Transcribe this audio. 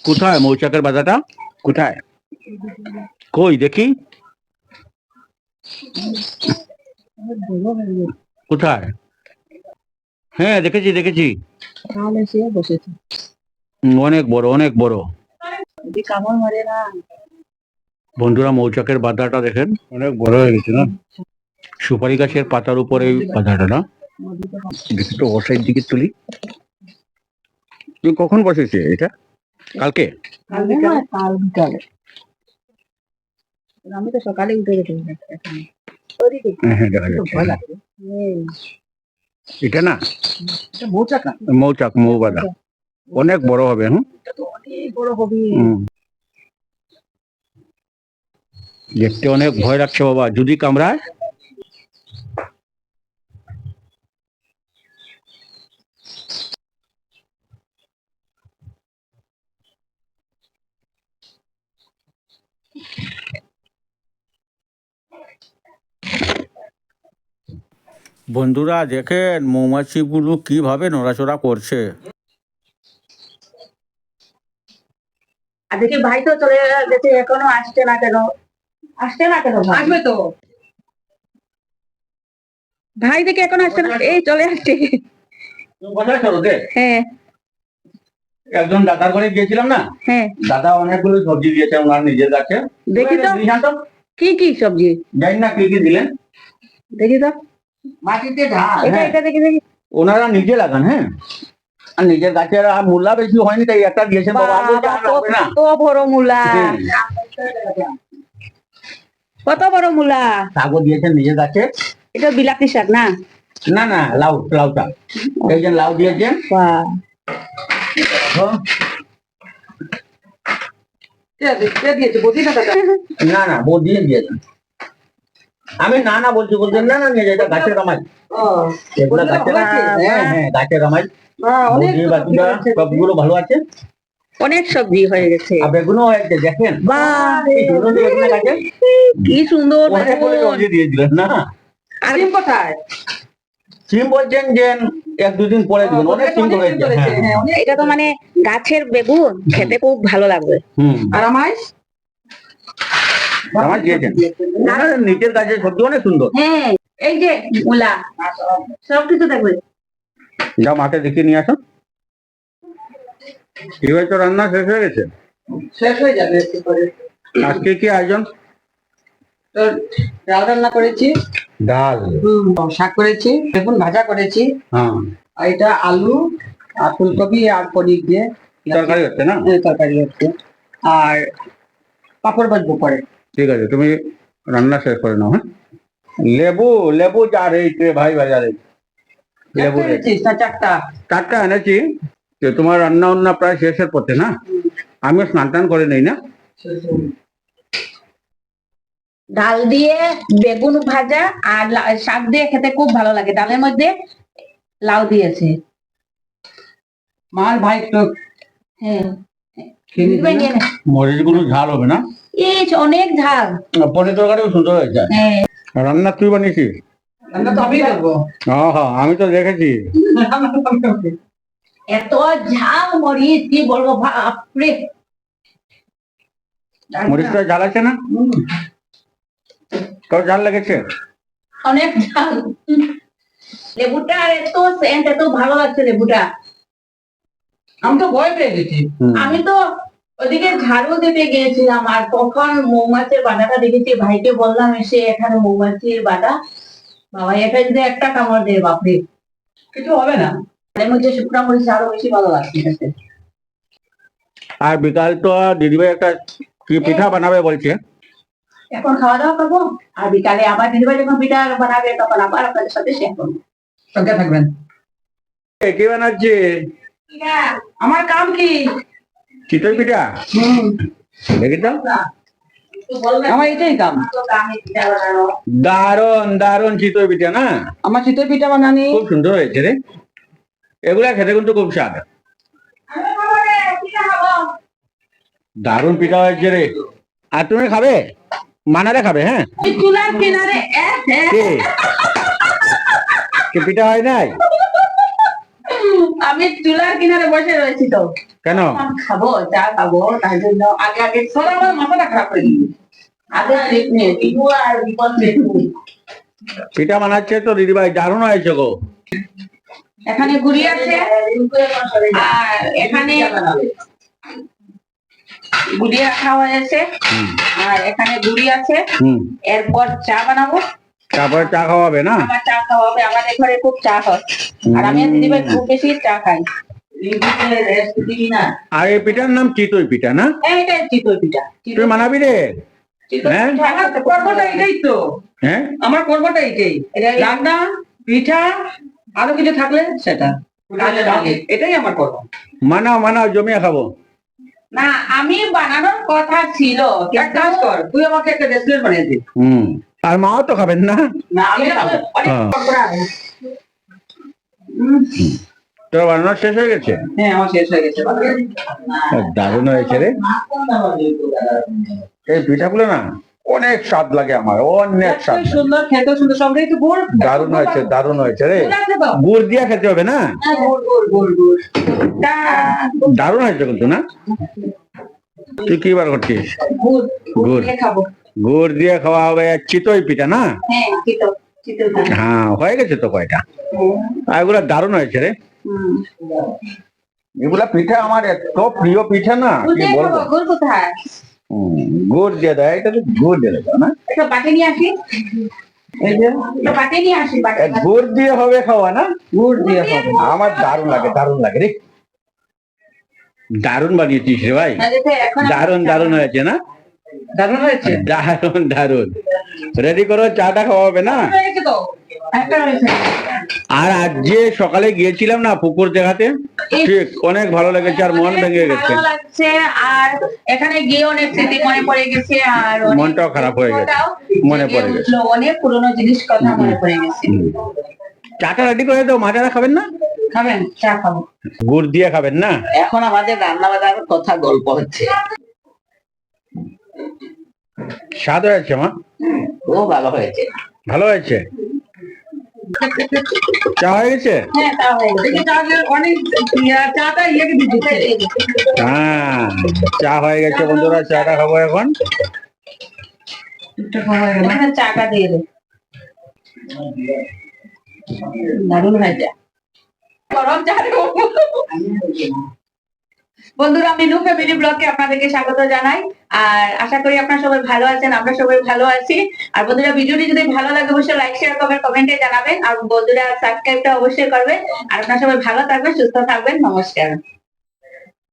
কোথায় মৌচাকের বাজাটা? কোথায়? কই দেখি। কোথায়? হ্যাঁ দেখেছি দেখেছি। অনেক বড় অনেক বড়। বন্ধুরা মৌচাকের বাধাটা দেখেন, অনেক বড় হয়ে গেছে না? সুপারি গাছের পাতার উপরে এই বাধাটা না? দেখি তো ওর সাইড দিকে তুলি। তুমি কখন বসেছে এটা? কালকে? কাল বিকালে। আমি তো সকালে উঠে গেছি। হ্যাঁ দেখা যাচ্ছে। এটা না মৌচাক না, মৌচাক, মৌ বাধা অনেক বড় হবে। অনেক বড় হবে। দেখতে অনেক ভয় লাগছে বাবা, যদি কামড়ায়। বন্ধুরা দেখেন মৌমাছিগুলো কিভাবে নড়াচড়া করছে। আর দেখি ভাই তো চলে গেছে, এখনো আসছে না কেন? আসছে না কেন? আসবে তো ভাই, দেখে এখন আসছে না। এই চলে আসছে। হ্যাঁ একজন দাদার ঘরে গিয়েছিলাম না, হ্যাঁ, দাদা অনেকগুলো সবজি দিয়েছে ওনার নিজের গাছে। দেখি তো কি কি সবজি, জানি না কি কি দিলেন। দেখি তো মাটিতে ঢাল। এটা দেখি দেখি। ওনারা নিজে লাগান, হ্যাঁ, আর নিজের গাছের আর মূল্যা বেশি হয়নি, তাই একটা দিয়েছেন বাবা। কত বড় মূলা, কত বড় মূলা। শাকও দিয়েছেন নিজের গাছে। এটা বিলাতি শাক না? না না, লাউ, লাউ শাক। একজন লাউ দিয়েছেন। না না, বৌদি দিয়েছেন। আমি না না বলছি, বলছেন না না নিয়ে যাই, এটা গাছের কামাই। এগুলা গাছের, হ্যাঁ হ্যাঁ গাছের কামাই। সবগুলো ভালো আছে, অনেক সবজি হয়ে গেছে। বেগুনও হয়েছে দেখেন। কি সুন্দর দিয়ে দিলেন না। সিম কোথায়? সিম বলছেন যে এক দুদিন পরে দিবেন। অনেক সিম ধরেছে। এটা তো মানে গাছের বেগুন, খেতে খুব ভালো লাগবে। আর আমায় দিয়েছেন নিচের গাছের সবজি অনেক সুন্দর। হ্যাঁ এই যে মূলা সবকিছু দেখবে। যাও মাকে দেখিয়ে নিয়ে আসো। এবার তো রান্না শেষ হয়ে গেছে। শেষ হয়ে যাবে একটু পরে। আজকে কি আয়োজন? ডাল রান্না করেছি, ডাল, শাক করেছি, বেগুন ভাজা করেছি, আর এটা আলু আর ফুলকপি আর পনির দিয়ে তরকারি হচ্ছে না? তরকারি হচ্ছে, আর পাপড় ভাজবো পরে। ঠিক আছে, তুমি রান্না শেষ করে নাও। হ্যাঁ, লেবু, লেবু যা রেটে ভাই বাজারে। লেবু চারটা এনেছি। তোমার রান্না বান্না প্রায় শেষের পথে না? আমিও স্নান টান করে নেই না। ডাল দিয়ে বেগুন ভাজা আর শাক দিয়ে খেতে খুব ভালো লাগে। ডালের মধ্যে লাউ দিয়েছে। মার ভাই তো হ্যাঁ, মরিচ গুলো ঝাল হবে না? অনেক ঝাল। পনির তরকারিও সুন্দর হয়েছে। রান্না তুই বানিয়েছিস? রান্না তো আমি করবো। হ্যাঁ আমি তো দেখেছি। এত ঝাল মরিচ, কি বলবো বাপরে। মরিচটা ঝাল আছে না? তোর ঝাল লেগেছে? অনেক ঝাল। লেবুটা এত সেন্ট, এত ভালো লাগছে লেবুটা। আমি তো ভয় পেয়ে গেছি। আমি তো ওদিকে ঝাড়ু দিতে গিয়েছিলাম, আর তখন মৌমাছির বাধাটা দেখেছি। ভাইকে বললাম এসে এখানে মৌমাছির বাধা, বাবা এটা যদি একটা কামড় দেয় বাপরে কিছু হবে না। এর মধ্যে শুকনো মরিচ আরো বেশি ভালো লাগছে। আর বিকাল তো দিদিভাই একটা কি পিঠা বানাবে বলছে। এখন খাওয়া দাওয়া করবো, আর বিকালে আবার দিদিভাই যখন পিঠা বানাবে তখন আবার আপনাদের সাথে শেয়ার করবো। সঙ্গে থাকবেন। কি বানাচ্ছে? আমার কাম কি? চিতই পিঠা। দেখি তো, আমার এটাই কাম। দারুন দারুন চিতই পিঠা না? আমার চিতই পিঠা বানানি খুব সুন্দর হয়েছে রে। এগুলা খেতে কিন্তু খুব স্বাদ। দারুন পিঠা হয়েছে রে। আর তুমি খাবে? মানারে খাবে? হ্যাঁ, চুলার কিনারে কি পিঠা হয় নাই? আমি চুলার কিনারে বসে রয়েছি তো কেন? খাবো, চা খাবো, তার জন্য আগে আগে সব আমার মাথাটা খারাপ করে দিল। আগে ট্রিপ নিয়েছি আর বিপদ পিঠা বানাচ্ছে তো দিদিভাই, দারুণ হয়েছে গো। এখানে গুড়ি আছে আর এখানে গুড়ি রাখা হয়েছে আর এখানে গুড়ি আছে। এরপর চা বানাবো, তারপরে চা খাওয়াবে না? আমার চা খাওয়া হবে, আমাদের ঘরে খুব চা হয় আর আমি আর দিদিভাই খুব বেশি চা খাই। আর এই পিঠার নাম চিতই পিঠা না? হ্যাঁ, এটা চিতই পিঠা। তুই মানাবি রে? হ্যাঁ, আমার পর্বটা এটাই তো, হ্যাঁ আমার পর্বটা এটাই, রান্না পিঠা আরো কিছু থাকলে সেটা, এটাই আমার পর্ব। মানাও মানাও, জমিয়ে খাবো। না, আমি বানানোর কথা ছিল, এক কাজ কর, তুই আমাকে একটা রেস্টুরেন্ট বানিয়ে দে। আর মাও তো খাবেন না? না, আমি খাবো। তোর বানানো শেষ হয়ে গেছে? হ্যাঁ, আমার শেষ হয়ে গেছে। দারুণ হয়েছে রে এই পিঠাগুলো না, অনেক স্বাদ লাগে আমার, অনেক স্বাদ লাগে। সুন্দর, খেতে সুন্দর, সবটাই তো গুড়। দারুণ হয়েছে, দারুণ হয়েছে রে। গুড় আছে তো? গুড় দিয়ে খেতে হবে না? হ্যাঁ, গুড় গুড় গুড় গুড়। দারুণ হয়েছে কিন্তু না? তুই কি বার করছিস? গুড় গুড়। গুড় দিয়ে খাবো। গুড় দিয়ে খাওয়া হবে চিতই পিঠা না? হ্যাঁ, চিতই পিঠা। হ্যাঁ, হয়ে গেছে তো কয়টা। আর এগুলা দারুণ হয়েছে রে। এগুলা পিঠা আমার এত প্রিয় পিঠা না, গুড় কি দিয়ে বলবো। খাবো, গুড় কোথায়? গুড় দিয়ে দেয়, এটা তো গুড় দিয়ে দেয় না? একটা বাটি নিয়ে আসি, এই যে একটা বাটি নিয়ে আসি, বাটি। গুড় দিয়ে হবে খাওয়া না? গুড় দিয়ে খাবো। আমার দারুণ লাগে, দারুণ লাগে রে। দারুণ বানিয়েছিস রে ভাই, দারুণ দারুণ হয়েছে না? দারুণ হয়েছে। দারুণ দারুণ। রেডি করো, চাটা খাওয়া হবে না? হয়েছে তো, একটা হয়েছে। আর আজ যে সকালে গিয়েছিলাম না পুকুর দেখাতে, ঠিক অনেক ভালো লেগেছে আর মন ভেঙে গেছে। ভালো লাগছে আর এখানে গিয়ে অনেক স্মৃতি মনে পড়ে গেছে আর অনেক মনটাও খারাপ হয়ে গেছে, মনে পড়ে গেছে। উঠলো, অনেক পুরনো জিনিস কথা মনে পড়ে গেছে। চাটা রেডি করে দাও, মাজারা খাবেন না? খাবেন? চা খাবো। গুড় দিয়ে খাবেন না? এখন আমাদের রান্না বান্নার কথা গল্প হচ্ছে। স্বাদ হয়েছে মা? ও ভালো হয়েছে। ভালো হয়েছে? চা হয়ে গেছে? হ্যাঁ, চা হয়ে গেছে। অনেক চাটা ইয়েকে দিচ্ছে। হ্যাঁ, চা হয়ে গেছে বন্ধুরা, চাটা খাবো এখন। চাটা দিয়ে দে, দারুণ হয়েছে। গরম চা দেবো। বন্ধুরা, আমি নূর ফ্যামিলি ব্লগে আপনাদেরকে স্বাগত জানাই আর আশা করি আপনারা সবাই ভালো আছেন, আমরা সবাই ভালো আছি। আর বন্ধুরা, ভিডিওটি যদি ভালো লাগে অবশ্যই লাইক শেয়ার করবেন, কমেন্টে জানাবেন আর বন্ধুরা সাবস্ক্রাইবটা অবশ্যই করবেন। আর আপনারা সবাই ভালো থাকবেন, সুস্থ থাকবেন। নমস্কার।